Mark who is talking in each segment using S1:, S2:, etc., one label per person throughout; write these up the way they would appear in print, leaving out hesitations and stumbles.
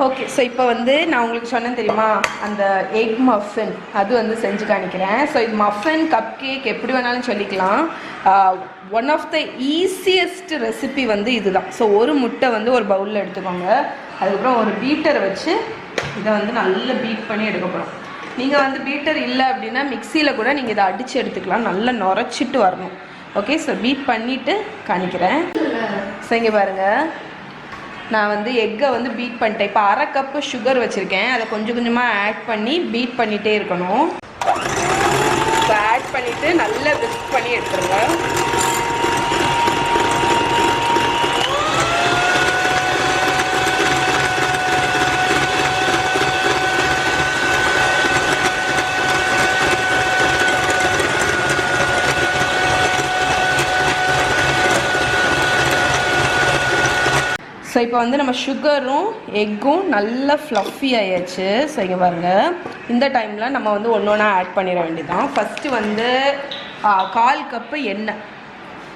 S1: Okay, so இப்போ வந்து நான் உங்களுக்கு சொன்னேன் தெரியுமா, அந்த எக் மஃபின் அது வந்து செஞ்சு காணிக்கிறேன். ஸோ இது மஃபின் கப் கேக் எப்படி வேணாலும் சொல்லிக்கலாம். One of the easiest recipe வந்து இதுதான். ஸோ ஒரு முட்டை வந்து ஒரு பவுலில் எடுத்துக்கோங்க. அதுக்கப்புறம் ஒரு பீட்டரை வச்சு இதை வந்து நல்லா பீட் பண்ணி எடுக்க போகிறோம். நீங்கள் வந்து பீட்டர் இல்லை அப்படின்னா மிக்சியில் கூட நீங்கள் இதை அடித்து எடுத்துக்கலாம். நல்லா நுரைச்சிட்டு வரணும். ஓகே, ஸோ பீட் பண்ணிவிட்டு காணிக்கிறேன். ஸோ இங்கே பாருங்கள், நான் வந்து எக்கை வந்து பீட் பண்ணிட்டேன். இப்போ 1/2 கப்பு சுகர் வச்சுருக்கேன். அதை கொஞ்சம் கொஞ்சமாக ஆட் பண்ணி பீட் பண்ணிகிட்டே இருக்கணும். இப்போ ஆட் பண்ணிவிட்டு நல்லா விஸ்க் பண்ணி எடுத்துருங்க. ஸோ இப்போ வந்து நம்ம சுகரும் எக்கும் நல்லா ஃப்ளஃபி ஆயாச்சு. ஸோ இங்கே பாருங்கள், இந்த டைமில் நம்ம வந்து ஒன்று ஒன்றா ஆட் பண்ணிட வேண்டியதான். ஃபஸ்ட்டு வந்து 1/4 கப்பு எண்ணெய்.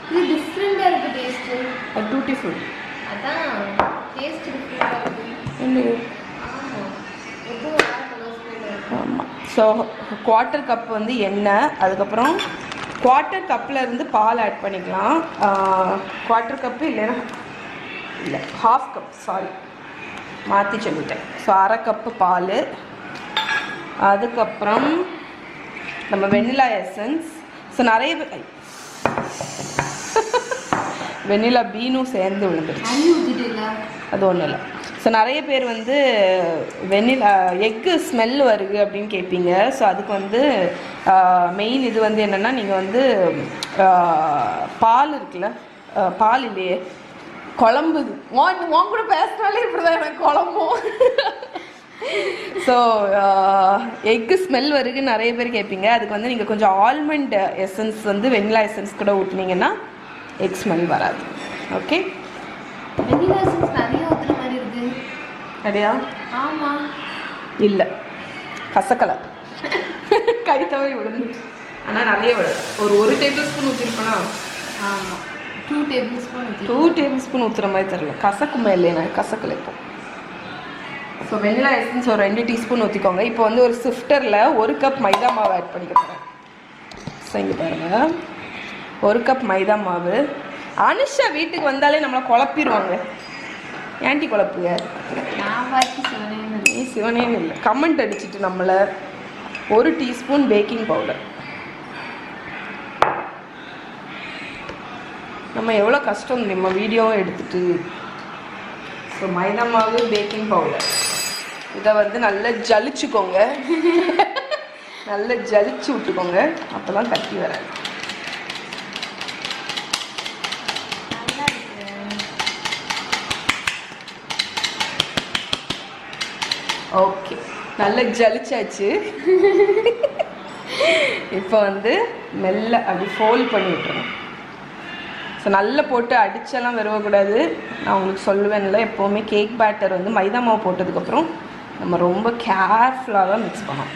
S2: இது டிஃப்ரெண்டாக இருக்குது டேஸ்ட்டு.
S1: அது டூட்டி ஃபுட்.
S2: அதான் டேஸ்ட் டிஃப்ரெண்டாக இருக்குது.
S1: ஆமாம். ஸோ 1/4 கப் வந்து எண்ணெய், அதுக்கப்புறம் 1/4 கப்பில் இருந்து பால் ஆட் பண்ணிக்கலாம். 1/4 கப்பு இல்லைன்னா இல்லை 1/2 கப், சாரி மாற்றி சொல்லிட்டேன். ஸோ 1/2 கப்பு பால், அதுக்கப்புறம் நம்ம வெண்ணிலா எசன்ஸ். ஸோ நிறைய வெண்ணிலா பீனும் சேர்ந்து விழுந்துருச்சு, அது ஒன்றும் இல்லை. ஸோ நிறைய பேர் வந்து வெண்ணிலா எக்கு ஸ்மெல் வருது அப்படின்னு கேட்பீங்க. ஸோ அதுக்கு வந்து மெயின் இது வந்து என்னென்னா, நீங்கள் வந்து பால் இருக்குல்ல, பால் இல்லையே குழம்புது, உன் கூட பேசினாலே இப்படி தான் எனக்கு குழம்பும். ஸோ எக்கு ஸ்மெல் வருது நிறைய பேர் கேட்பீங்க. அதுக்கு வந்து நீங்கள் கொஞ்சம் ஆல்மண்ட் எசன்ஸ் வந்து வெண்ணிலா எசன்ஸ் கூட ஊற்றினீங்கன்னா எக் ஸ்மெல் வராது. ஓகே,
S2: வெண்ணிலா எசன்ஸ் நிறைய ஊற்றுற மாதிரி இருக்குது.
S1: சரியா?
S2: ஆமாம்,
S1: இல்லை கசக்கலை, கை தவறி விழுந்து. ஆனால் நிறைய விடும். ஒரு டேபிள் ஸ்பூன் ஊற்றிருப்பேனா?
S2: ஆமாம், 2 டேபிள் ஸ்பூன்.
S1: 2 டேபிள் ஸ்பூன் ஊற்றுற மாதிரி தெரியல, கசக்குமே இல்லையா? கசக்கலை இப்போ. ஸோ வெண்ணிலா எசன்ஸ் ஒரு 2 டீஸ்பூன் ஊற்றிக்கோங்க. இப்போ வந்து ஒரு சிஃப்டரில் 1 கப் மைதா மாவு ஆட் பண்ணிக்க போகிறேன். ஸோ இங்கே பாருங்கள், 1 கப் மைதா மாவு. அனுஷா வீட்டுக்கு வந்தாலே நம்மளை குழப்பிடுவாங்க. ஏன்டி குழப்புங்க?
S2: நான் பாக்கி சிவனேன்னு.
S1: நீ சிவனேன்னு இல்லை, கமெண்ட் அடிச்சுட்டு நம்மளை. 1 டீஸ்பூன் பேக்கிங் பவுடர். நம்ம எவ்வளோ கஷ்டம் நம்ம வீடியோவும் எடுத்துட்டு. ஸோ மைதா மாவு, பேக்கிங் பவுடர், இதை வந்து நல்லா ஜலிச்சுக்கோங்க. நல்லா ஜலிச்சு விட்டுக்கோங்க, அப்போ தான் கட்டி வராது. ஓகே, நல்லா ஜலிச்சாச்சு. இப்போ வந்து மெல்ல அப்படி ஃபோல்ட் பண்ணி விட்டுருங்க. ஸோ நல்லா போட்டு அடிச்செல்லாம் விரவக்கூடாது. நான் உங்களுக்கு சொல்லுவேன்ல, எப்போவுமே கேக் பேட்டர் வந்து மைதா மாவு போட்டதுக்கப்புறம் நம்ம ரொம்ப கேர்ஃபுல்லாக தான் மிக்ஸ் பண்ணோம்.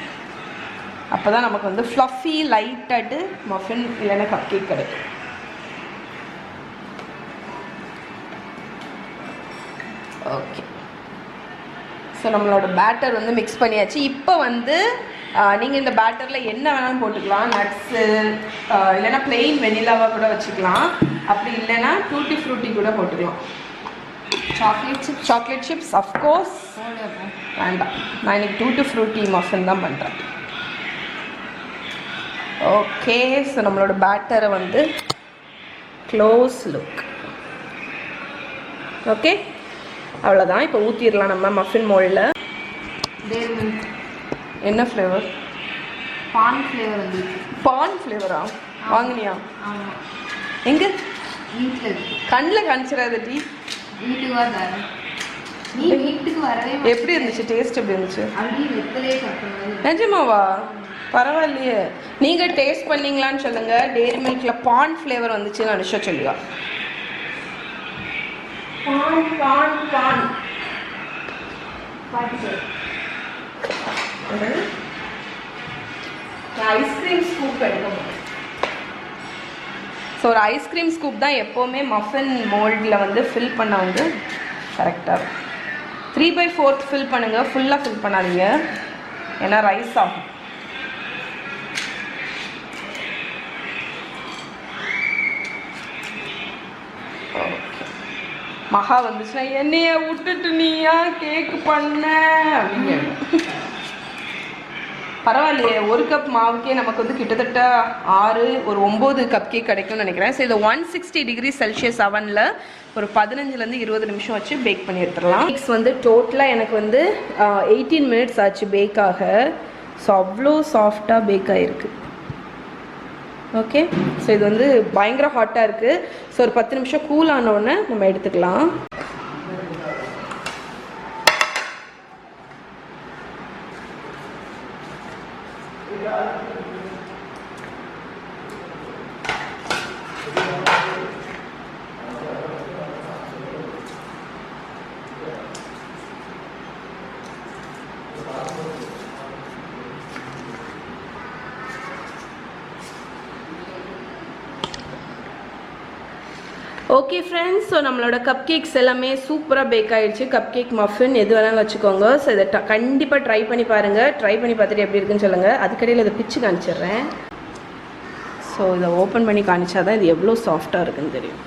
S1: அப்போ தான் நமக்கு வந்து ஃப்ளஃபி லைட்டாட்டு மஃபின் இல்லைன்னா கப் கேக் கிடைக்கும். ஓகே, ஸோ நம்மளோட பேட்டர் வந்து மிக்ஸ் பண்ணியாச்சு. இப்போ வந்து நீங்கள் இந்த பேட்டரில் என்ன வேணாலும் போட்டுக்கலாம். நட்ஸு இல்லைன்னா பிளெயின் வெனிலாவாக கூட வச்சுக்கலாம். அப்படி இல்லைன்னா டூட்டி ஃப்ரூட்டி கூட போட்டுக்கலாம். சாக்லேட் சிப்ஸ் அஃப்கோர்ஸ் வேண்டாம். நான் இன்னைக்கு டூட்டி ஃப்ரூட்டி மஃபின் தான் பண்ணுறேன். ஓகே, ஸோ நம்மளோட பேட்டரை வந்து க்ளோஸ் லுக். ஓகே, அவ்வளோதான். இப்போ ஊற்றிடலாம் நம்ம மஃபின் மோல்டில். என்ன ஃப்ளேவர்?
S2: பான் ஃப்ளேவர் வந்து.
S1: பான் ஃப்ளேவரா? வாங்கினியா?
S2: ஆமாம்.
S1: எங்கே?
S2: வீட்டில்.
S1: கண்ணில் காமிச்சிடாத டீ.
S2: வீட்டுக்கு வர நீ வீட்டுக்கு வரவே.
S1: எப்படி இருந்துச்சு? டேஸ்ட் எப்படி இருந்துச்சு?
S2: அப்படியே வெத்தலையே சாப்பிட்றது.
S1: நிஜமாவா? பரவாயில்லையே. நீங்கள் டேஸ்ட் பண்ணீங்களான்னு சொல்லுங்கள். டெய்ரி மில்கில் பான் ஃப்ளேவர் வந்துச்சுன்னு அனுஷா சொல்லுவா. பான் பான் பான் பாட்டு. ஐஸ்கிரீம் ஸ்கூப் எடுக்கணும். ஸோ ஒரு ஐஸ்கிரீம் ஸ்கூப் தான் எப்போவுமே மஃபின் மோல்டில் வந்து ஃபில் பண்ண வந்து கரெக்டாக இருக்கும். 3/4 ஃபில் பண்ணுங்கள், ஃபுல்லாக ஃபில் பண்ணாதீங்க, ஏன்னா ரைஸ் ஆகும். மகா வந்துச்சுன்னா என்னைய விட்டுட்டு நீயா கேக்கு பண்ண அப்படின்னு. பரவாயில்லையே, 1 கப் மாவுக்கே நமக்கு வந்து கிட்டத்தட்ட 6 ஒரு 9 கப் கேக் கிடைக்கும்னு நினைக்கிறேன். ஸோ இதை 160 டிகிரி செல்சியஸ் அவனில் ஒரு 15லேருந்து 20 நிமிஷம் வச்சு பேக் பண்ணி எடுத்துடலாம். கேக்ஸ் வந்து டோட்டலாக எனக்கு வந்து 18 மினிட்ஸ் ஆச்சு பேக்காக. ஸோ அவ்வளோ சாஃப்டாக பேக் ஆகிருக்கு. ஓகே, ஸோ இது வந்து பயங்கர ஹாட்டாக இருக்குது. ஸோ ஒரு 10 நிமிஷம் கூல் ஆனவுடனே நம்ம எடுத்துக்கலாம். ஓகே ஃப்ரெண்ட்ஸ், ஸோ நம்மளோட கப் கேக்ஸ் எல்லாமே சூப்பராக பேக் ஆகிடுச்சு. கப் கேக் மஃபின் எது வேணாலும் வச்சுக்கோங்க. ஸோ இதை கண்டிப்பாக ட்ரை பண்ணி பாருங்கள். ட்ரை பண்ணி பார்த்துட்டு எப்படி இருக்குன்னு சொல்லுங்கள். அதுக்கடையில் இதை பிச்சு காமிச்சிடுறேன். ஸோ இதை ஓப்பன் பண்ணி காமிச்சா தான் இது எவ்வளோ சாஃப்டாக இருக்குன்னு தெரியும்.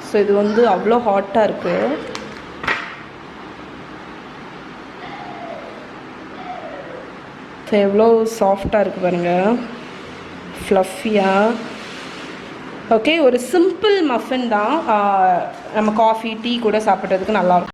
S1: ஸோ இது வந்து அவ்வளோ ஹாட்டாக இருக்குது. ஸோ எவ்வளோ சாஃப்டாக இருக்குது பாருங்கள், ஃப்ளஃபியாக. ஓகே, ஒரு சிம்பிள் மஃபின் தான். நம்ம காஃபி டீ கூட சாப்பிட்றதுக்கு நல்லாயிருக்கும்.